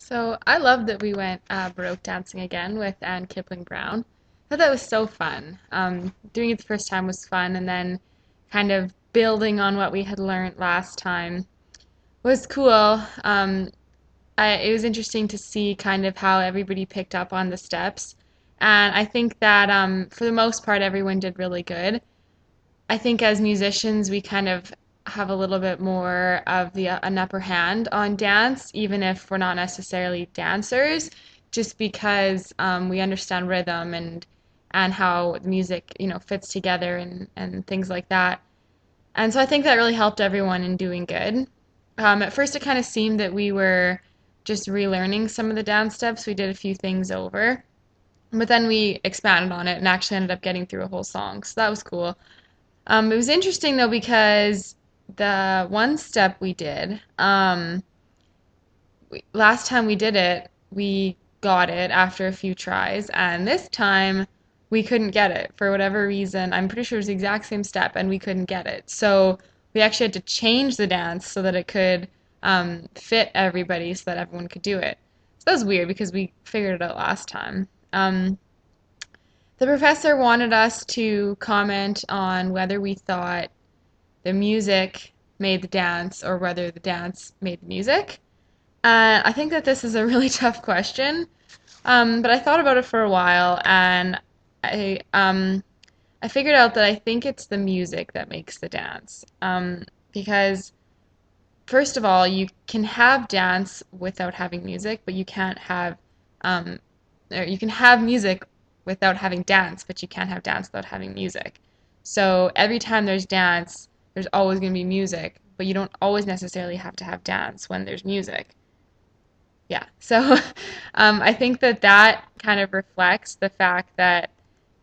So I love that we went Baroque dancing again with Anne Kipling Brown. I thought that was so fun. Doing it the first time was fun, and then kind of building on what we had learned last time was cool. It was interesting to see kind of how everybody picked up on the steps, and I think that for the most part everyone did really good. I think as musicians, we kind of have a little bit more of an upper hand on dance, even if we're not necessarily dancers, just because we understand rhythm and how the music fits together and things like that. And so I think that really helped everyone in doing good. At first, it kind of seemed that we were just relearning some of the dance steps. We did a few things over, but then we expanded on it and actually ended up getting through a whole song. So that was cool. It was interesting though because the one step we did, last time we did it, we got it after a few tries, and this time we couldn't get it for whatever reason. I'm pretty sure it was the exact same step, and we couldn't get it. So we actually had to change the dance so that it could fit everybody, so that everyone could do it. So that was weird because we figured it out last time. The professor wanted us to comment on whether we thought the music made the dance or whether the dance made the music. I think that this is a really tough question, but I thought about it for a while, and I um, I figured out that I think it's the music that makes the dance. Because first of all, you can have dance without having music, but you can't have um, or you can have music without having dance, but you can't have dance without having music. So every time there's dance, there's always going to be music, but you don't always necessarily have to have dance when there's music. Yeah, so I think that that kind of reflects the fact that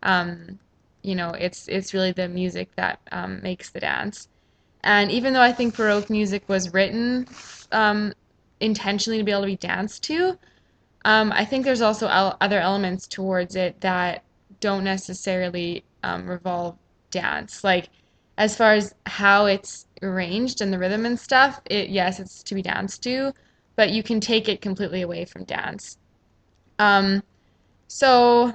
um, it's really the music that makes the dance. And even though I think Baroque music was written um, intentionally to be able to be danced to, I think there's also other elements towards it that don't necessarily revolve dance. Like as far as how it's arranged and the rhythm and stuff, yes, it's to be danced to, but you can take it completely away from dance. Um, so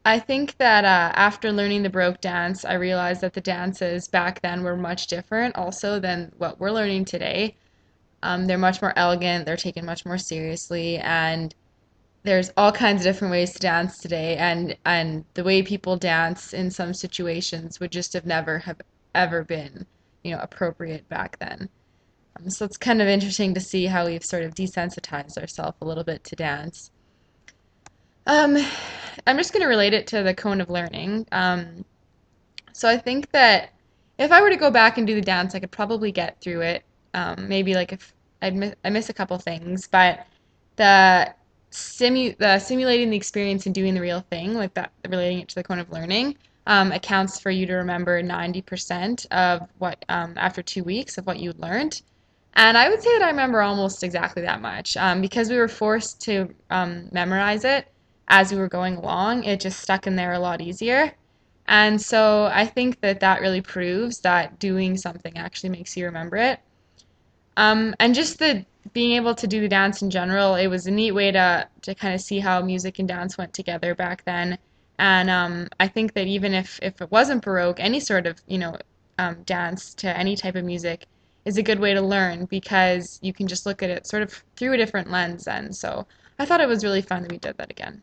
I think that after learning the Baroque dance, I realized that the dances back then were much different also than what we're learning today. They're much more elegant, they're taken much more seriously, and there's all kinds of different ways to dance today, and the way people dance in some situations would just have never have ever been, appropriate back then. So it's kind of interesting to see how we've sort of desensitized ourselves a little bit to dance. Um, I'm just going to relate it to the cone of learning. So I think that if I were to go back and do the dance, I could probably get through it. Maybe like if I miss a couple things, but the the simulating the experience and doing the real thing, like that, relating it to the cone of learning, accounts for you to remember 90% of what after 2 weeks of what you learned. And I would say that I remember almost exactly that much because we were forced to memorize it as we were going along. It just stuck in there a lot easier. And so I think that that really proves that doing something actually makes you remember it. And just the being able to do the dance in general, it was a neat way to kind of see how music and dance went together back then. And I think that even if it wasn't Baroque, any sort of, dance to any type of music is a good way to learn because you can just look at it sort of through a different lens. And so I thought it was really fun that we did that again.